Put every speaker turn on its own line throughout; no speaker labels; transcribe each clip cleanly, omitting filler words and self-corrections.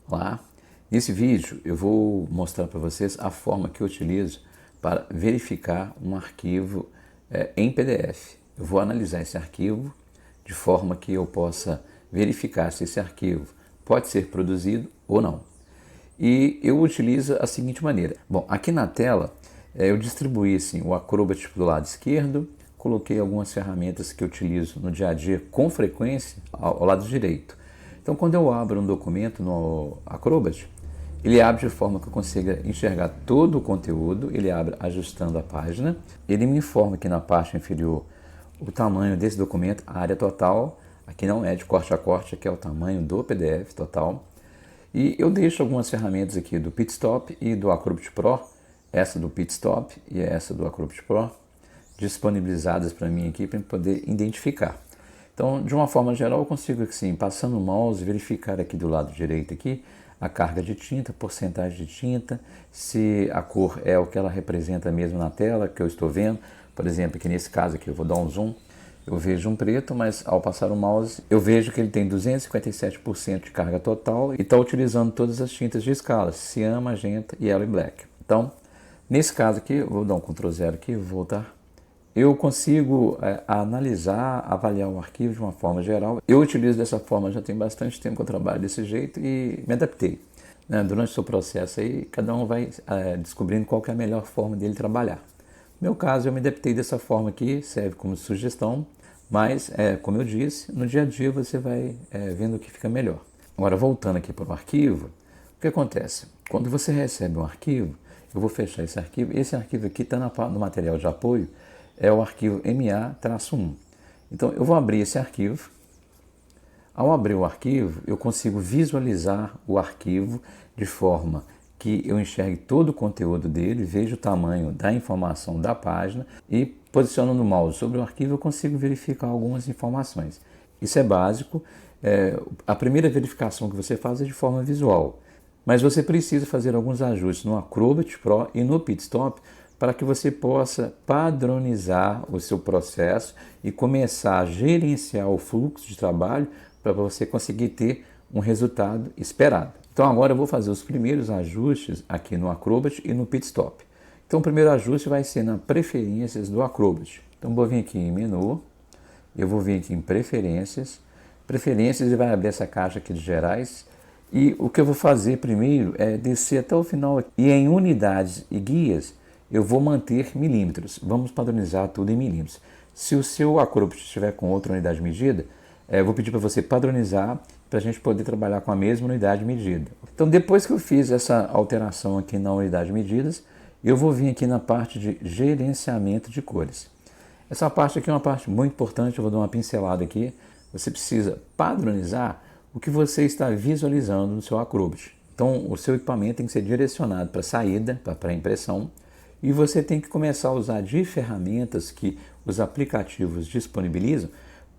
Olá, nesse vídeo eu vou mostrar para vocês a forma que eu utilizo para verificar um arquivo em PDF. Eu vou analisar esse arquivo de forma que eu possa verificar se esse arquivo pode ser produzido ou não. E eu utilizo a seguinte maneira. Bom, aqui na tela eu distribuí assim, o Acrobat do lado esquerdo, coloquei algumas ferramentas que eu utilizo no dia a dia com frequência ao lado direito. Então, quando eu abro um documento no Acrobat, ele abre de forma que eu consiga enxergar todo o conteúdo, ele abre ajustando a página, ele me informa aqui na parte inferior o tamanho desse documento, a área total, aqui não é de corte a corte, aqui é o tamanho do PDF total. E eu deixo algumas ferramentas aqui do Pitstop e do Acrobat Pro, essa do Pitstop e essa do Acrobat Pro, disponibilizadas para mim aqui para poder identificar. Então, de uma forma geral, eu consigo, assim, passando o mouse, verificar aqui do lado direito aqui a carga de tinta, porcentagem de tinta, se a cor é o que ela representa mesmo na tela que eu estou vendo. Por exemplo, aqui nesse caso aqui, eu vou dar um zoom, eu vejo um preto, mas ao passar o mouse, eu vejo que ele tem 257% de carga total e está utilizando todas as tintas de escala, cian, magenta, yellow e black. Então, nesse caso aqui, eu vou dar um Ctrl 0 aqui, vou voltar. Eu consigo analisar, avaliar o arquivo de uma forma geral. Eu utilizo dessa forma, já tem bastante tempo que eu trabalho desse jeito e me adaptei. Durante o seu processo aí, cada um vai descobrindo qual que é a melhor forma dele trabalhar. No meu caso, eu me adaptei dessa forma aqui, serve como sugestão, mas, como eu disse, no dia a dia você vai vendo o que fica melhor. Agora, voltando aqui para o arquivo, o que acontece? Quando você recebe um arquivo, eu vou fechar esse arquivo aqui está no material de apoio, é o arquivo MA-1. Então, eu vou abrir esse arquivo. Ao abrir o arquivo, eu consigo visualizar o arquivo de forma que eu enxergue todo o conteúdo dele, vejo o tamanho da informação da página e, posicionando o mouse sobre o arquivo, eu consigo verificar algumas informações. Isso é básico. A primeira verificação que você faz é de forma visual, mas você precisa fazer alguns ajustes no Acrobat Pro e no Pitstop para que você possa padronizar o seu processo e começar a gerenciar o fluxo de trabalho para você conseguir ter um resultado esperado. Então agora eu vou fazer os primeiros ajustes aqui no Acrobat e no Pitstop. Então o primeiro ajuste vai ser na preferências do Acrobat. Então vou vir aqui em menu, eu vou vir aqui em preferências, e vai abrir essa caixa aqui de gerais. E o que eu vou fazer primeiro é descer até o final e em unidades e guias eu vou manter milímetros. Vamos padronizar tudo em milímetros. Se o seu Acrobat estiver com outra unidade de medida, eu vou pedir para você padronizar para a gente poder trabalhar com a mesma unidade de medida. Então, depois que eu fiz essa alteração aqui na unidade de medidas, eu vou vir aqui na parte de gerenciamento de cores. Essa parte aqui é uma parte muito importante, eu vou dar uma pincelada aqui. Você precisa padronizar o que você está visualizando no seu Acrobat. Então, o seu equipamento tem que ser direcionado para a saída, para a pré-impressão, e você tem que começar a usar de ferramentas que os aplicativos disponibilizam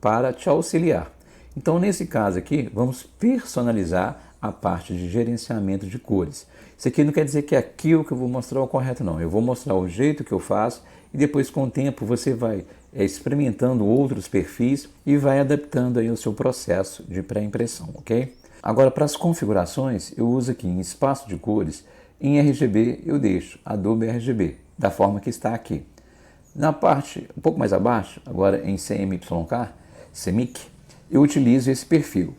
para te auxiliar. Então, nesse caso aqui, vamos personalizar a parte de gerenciamento de cores. Isso aqui não quer dizer que aquilo que eu vou mostrar é o correto, não. Eu vou mostrar o jeito que eu faço e depois, com o tempo, você vai experimentando outros perfis e vai adaptando aí o seu processo de pré-impressão, ok? Agora, para as configurações, eu uso aqui em espaço de cores. Em RGB eu deixo Adobe RGB, da forma que está aqui. Na parte um pouco mais abaixo, agora em CMYK, eu utilizo esse perfil,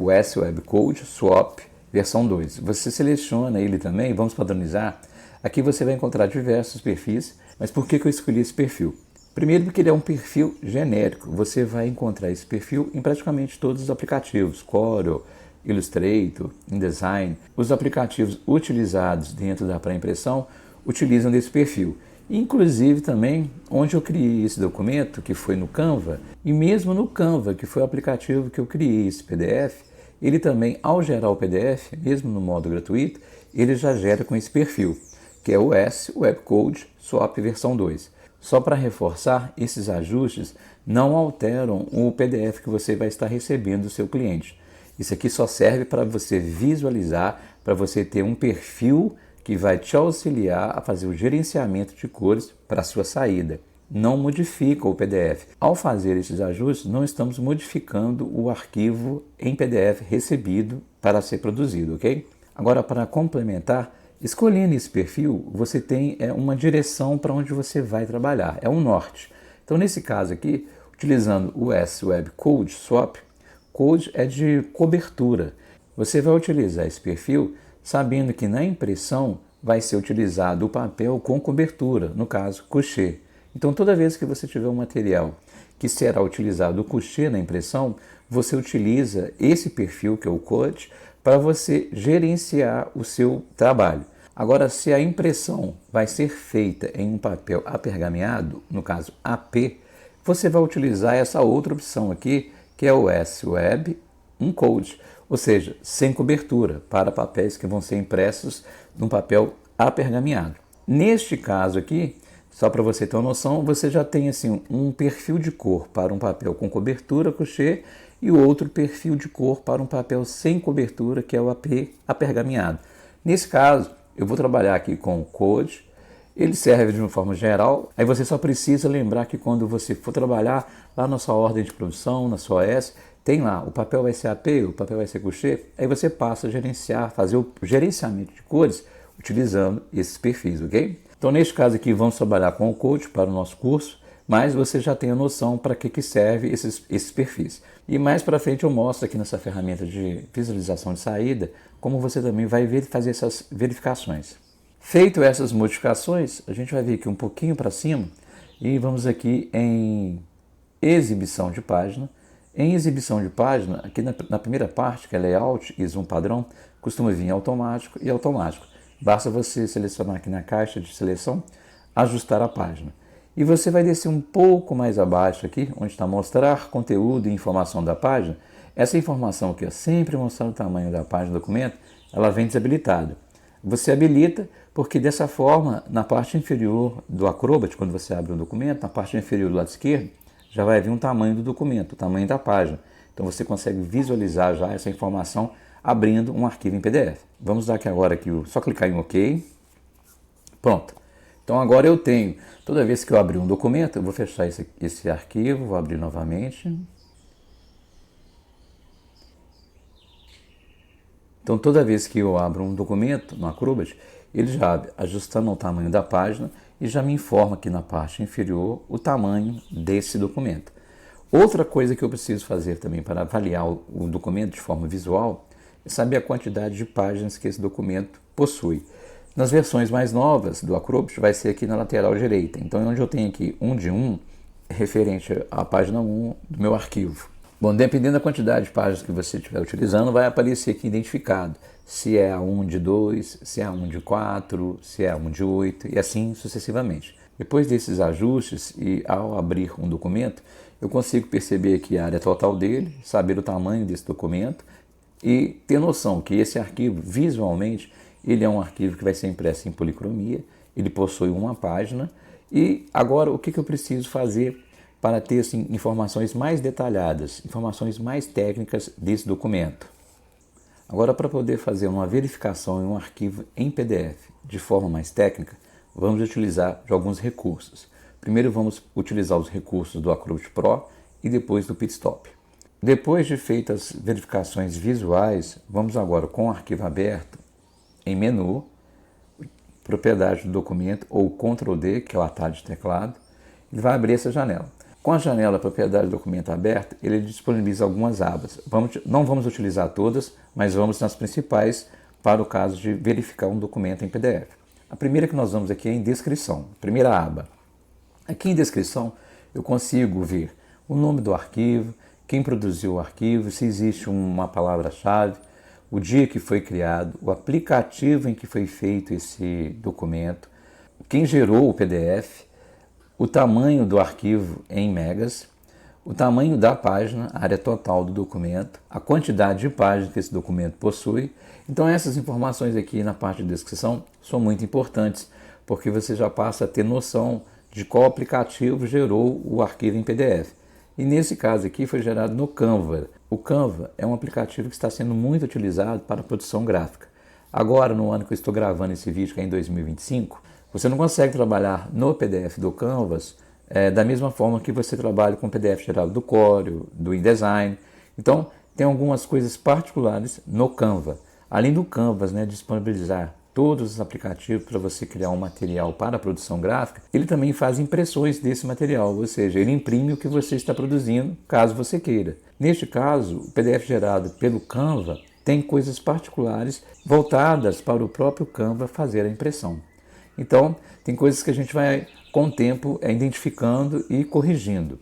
o S Web Code Swap versão 2. Você seleciona ele também, vamos padronizar. Aqui você vai encontrar diversos perfis, mas por que eu escolhi esse perfil? Primeiro porque ele é um perfil genérico, você vai encontrar esse perfil em praticamente todos os aplicativos, Corel, Illustrator, InDesign. Os aplicativos utilizados dentro da pré-impressão utilizam desse perfil. Inclusive também onde eu criei esse documento, que foi no Canva, e mesmo no Canva, que foi o aplicativo que eu criei esse PDF, ele também, ao gerar o PDF, mesmo no modo gratuito, ele já gera com esse perfil, que é o S Web Code Swap versão 2. Só para reforçar, esses ajustes não alteram o PDF que você vai estar recebendo do seu cliente. Isso aqui só serve para você visualizar, para você ter um perfil que vai te auxiliar a fazer o gerenciamento de cores para a sua saída. não modifica o PDF. Ao fazer esses ajustes, não estamos modificando o arquivo em PDF recebido para ser produzido, ok? Agora, para complementar, escolhendo esse perfil, você tem uma direção para onde você vai trabalhar, é um norte. Então, nesse caso aqui, utilizando o S-Web Code Swap, Code é de cobertura. Você vai utilizar esse perfil sabendo que na impressão vai ser utilizado o papel com cobertura, no caso, couché. Então, toda vez que você tiver um material que será utilizado o couché na impressão, você utiliza esse perfil, que é o Code, para você gerenciar o seu trabalho. Agora, se a impressão vai ser feita em um papel apergameado, no caso AP, você vai utilizar essa outra opção aqui, que é o S-Web Uncode, ou seja, sem cobertura, para papéis que vão ser impressos num papel apergameado. Neste caso aqui, só para você ter uma noção, você já tem assim um perfil de cor para um papel com cobertura couché e o outro perfil de cor para um papel sem cobertura, que é o AP apergameado. Nesse caso, eu vou trabalhar aqui com o Code. Ele serve de uma forma geral, aí você só precisa lembrar que quando você for trabalhar lá na sua ordem de produção, na sua OS, tem lá, o papel vai ser AP, o papel vai ser couché, aí você passa a gerenciar, fazer o gerenciamento de cores utilizando esses perfis, ok? Então, neste caso aqui, vamos trabalhar com o Code para o nosso curso, mas você já tem a noção para que serve esses perfis. E mais para frente eu mostro aqui nessa ferramenta de visualização de saída, como você também vai fazer essas verificações. Feito essas modificações, a gente vai vir aqui um pouquinho para cima e vamos aqui em exibição de página. Em exibição de página, aqui na primeira parte, que é layout e zoom padrão, costuma vir automático e automático. Basta você selecionar aqui na caixa de seleção, ajustar a página. E você vai descer um pouco mais abaixo aqui, onde está mostrar conteúdo e informação da página. Essa informação aqui, sempre mostrando o tamanho da página do documento, ela vem desabilitada. Você habilita porque dessa forma, na parte inferior do Acrobat, quando você abre o documento, na parte inferior do lado esquerdo, já vai vir um tamanho do documento, o tamanho da página. Então você consegue visualizar já essa informação abrindo um arquivo em PDF. Vamos dar aqui agora só clicar em OK. Pronto. Então agora eu tenho, toda vez que eu abrir um documento, eu vou fechar esse arquivo, vou abrir novamente. Então toda vez que eu abro um documento no Acrobat, ele já abre ajustando o tamanho da página e já me informa aqui na parte inferior o tamanho desse documento. Outra coisa que eu preciso fazer também para avaliar o documento de forma visual é saber a quantidade de páginas que esse documento possui. Nas versões mais novas do Acrobat vai ser aqui na lateral direita. Então, onde eu tenho aqui 1 de 1, é referente à página 1 do meu arquivo. Bom, dependendo da quantidade de páginas que você estiver utilizando, vai aparecer aqui identificado. Se é a 1 de 2, se é a 1 de 4, se é a 1 de 8 e assim sucessivamente. Depois desses ajustes e ao abrir um documento, eu consigo perceber aqui a área total dele, saber o tamanho desse documento e ter noção que esse arquivo, visualmente, ele é um arquivo que vai ser impresso em policromia, ele possui uma página e agora o que eu preciso fazer para ter assim, informações mais detalhadas, informações mais técnicas desse documento. Agora, para poder fazer uma verificação em um arquivo em PDF de forma mais técnica, vamos utilizar de alguns recursos. Primeiro vamos utilizar os recursos do Acrobat Pro e depois do Pitstop. Depois de feitas verificações visuais, vamos agora com o arquivo aberto em menu, propriedade do documento ou Ctrl D, que é o atalho de teclado, e vai abrir essa janela. Com a janela propriedade do documento aberta, ele disponibiliza algumas abas. Não vamos utilizar todas, mas vamos nas principais para o caso de verificar um documento em PDF. A primeira que nós vamos aqui é em descrição, primeira aba. Aqui em descrição eu consigo ver o nome do arquivo, quem produziu o arquivo, se existe uma palavra-chave, o dia que foi criado, o aplicativo em que foi feito esse documento, quem gerou o PDF, o tamanho do arquivo em megas, o tamanho da página, a área total do documento, a quantidade de páginas que esse documento possui. Então essas informações aqui na parte de descrição são muito importantes, porque você já passa a ter noção de qual aplicativo gerou o arquivo em PDF. E nesse caso aqui foi gerado no Canva. O Canva é um aplicativo que está sendo muito utilizado para produção gráfica. Agora, no ano que eu estou gravando esse vídeo, que é em 2025, você não consegue trabalhar no PDF do Canvas da mesma forma que você trabalha com o PDF gerado do Corel, do InDesign. Então, tem algumas coisas particulares no Canva. Além do Canvas, né, disponibilizar todos os aplicativos para você criar um material para a produção gráfica, ele também faz impressões desse material, ou seja, ele imprime o que você está produzindo, caso você queira. Neste caso, o PDF gerado pelo Canva tem coisas particulares voltadas para o próprio Canva fazer a impressão. Então, tem coisas que a gente vai, com o tempo, identificando e corrigindo.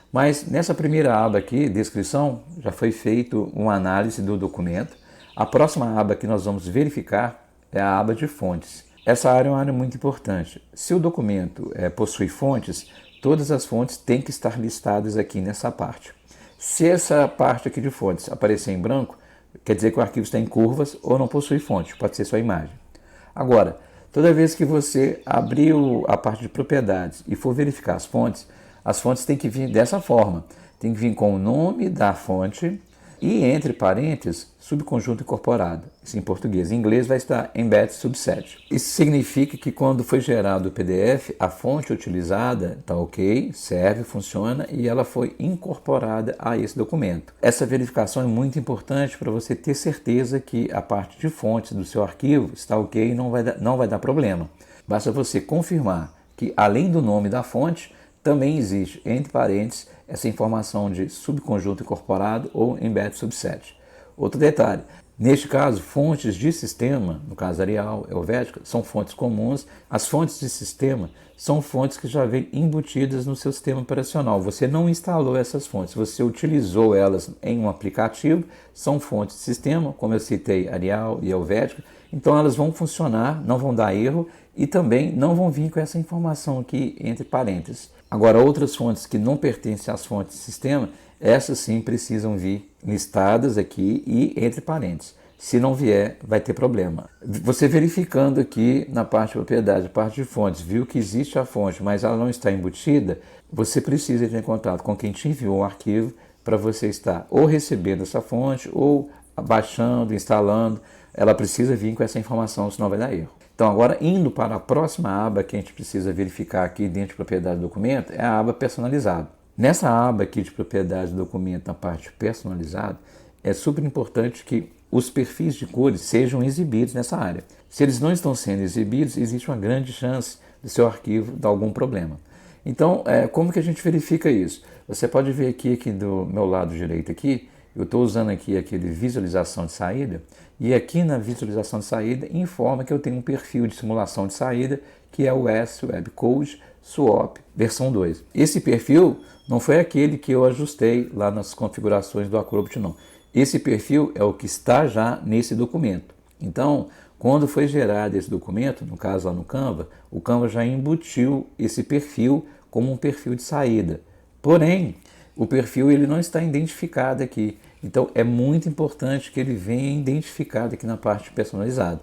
Mas nessa primeira aba aqui, descrição, já foi feito uma análise do documento. A próxima aba que nós vamos verificar é a aba de fontes. Essa área é uma área muito importante. Se o documento possui fontes, todas as fontes têm que estar listadas aqui nessa parte. Se essa parte aqui de fontes aparecer em branco, quer dizer que o arquivo está em curvas ou não possui fonte, pode ser só imagem. Agora, toda vez que você abrir a parte de propriedades e for verificar as fontes têm que vir dessa forma. Tem que vir com o nome da fonte e, entre parênteses, subconjunto incorporado. Isso em português. Em inglês vai estar embed subset. Isso significa que quando foi gerado o PDF, a fonte utilizada está ok, serve, funciona e ela foi incorporada a esse documento. Essa verificação é muito importante para você ter certeza que a parte de fontes do seu arquivo está ok e não vai dar problema. Basta você confirmar que, além do nome da fonte, também existe, entre parênteses, essa informação de subconjunto incorporado ou embed subset. Outro detalhe, neste caso, fontes de sistema, no caso Arial, Helvética, são fontes comuns. As fontes de sistema são fontes que já vêm embutidas no seu sistema operacional. Você não instalou essas fontes, você utilizou elas em um aplicativo, são fontes de sistema, como eu citei, Arial e Helvética, então elas vão funcionar, não vão dar erro e também não vão vir com essa informação aqui entre parênteses. Agora, outras fontes que não pertencem às fontes de sistema, essas sim precisam vir listadas aqui e entre parênteses. Se não vier, vai ter problema. Você verificando aqui na parte de propriedade, parte de fontes, viu que existe a fonte, mas ela não está embutida, você precisa entrar em contato com quem te enviou o arquivo para você estar ou recebendo essa fonte ou baixando, instalando. Ela precisa vir com essa informação, senão vai dar erro. Então, agora, indo para a próxima aba que a gente precisa verificar aqui dentro de propriedade do documento, é a aba personalizado. Nessa aba aqui de propriedade do documento, na parte personalizado, é super importante que os perfis de cores sejam exibidos nessa área. Se eles não estão sendo exibidos, existe uma grande chance do seu arquivo dar algum problema. Então, como que a gente verifica isso? Você pode ver aqui do meu lado direito aqui, eu estou usando aqui aquele visualização de saída, e aqui na visualização de saída informa que eu tenho um perfil de simulação de saída, que é o S Web Code Swap versão 2. Esse perfil não foi aquele que eu ajustei lá nas configurações do Acrobat, não. Esse perfil é o que está já nesse documento. Então, quando foi gerado esse documento, no caso lá no Canva, o Canva já embutiu esse perfil como um perfil de saída. Porém, o perfil ele não está identificado aqui. Então, é muito importante que ele venha identificado aqui na parte personalizada.